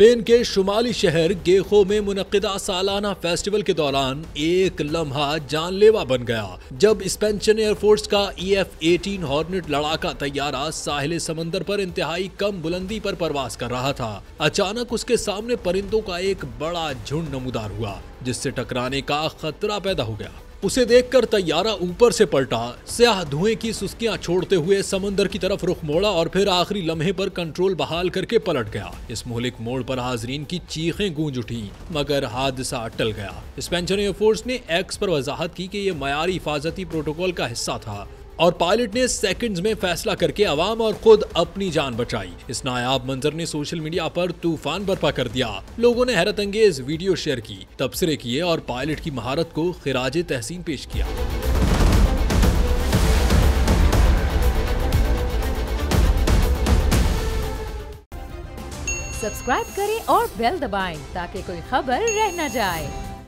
Spain के शुमाली शहर गेखो में मुनक्किदा सालाना फेस्टिवल के दौरान एक लम्हा जानलेवा बन गया जब स्पेन एयरफोर्स का EF-18 हॉर्नेट लड़ाका तैयारा साहिल समंदर पर इंतहाई कम बुलंदी पर परवास कर रहा था। अचानक उसके सामने परिंदों का एक बड़ा झुंड नमूदार हुआ जिससे टकराने का खतरा पैदा हो गया। उसे देखकर तैयारा ऊपर से पलटा, स्याह धुएं की सुस्कियां छोड़ते हुए समंदर की तरफ रुख मोड़ा और फिर आखिरी लम्हे पर कंट्रोल बहाल करके पलट गया। इस मोहलिक मोड़ पर हाजरीन की चीखें गूंज उठी मगर हादसा टल गया। स्पेन एयरफोर्स ने एक्स पर वजाहत की कि यह मयारी हिफाजती प्रोटोकॉल का हिस्सा था और पायलट ने सेकंड्स में फैसला करके अवाम और खुद अपनी जान बचाई। इस नायाब मंजर ने सोशल मीडिया पर तूफान बर्पा कर दिया। लोगों ने हैरत अंगेज वीडियो शेयर की, तबसरे किए और पायलट की महारत को खिराजे तहसीन पेश किया। सब्सक्राइब करें और बेल दबाएं ताकि कोई खबर रह न जाए।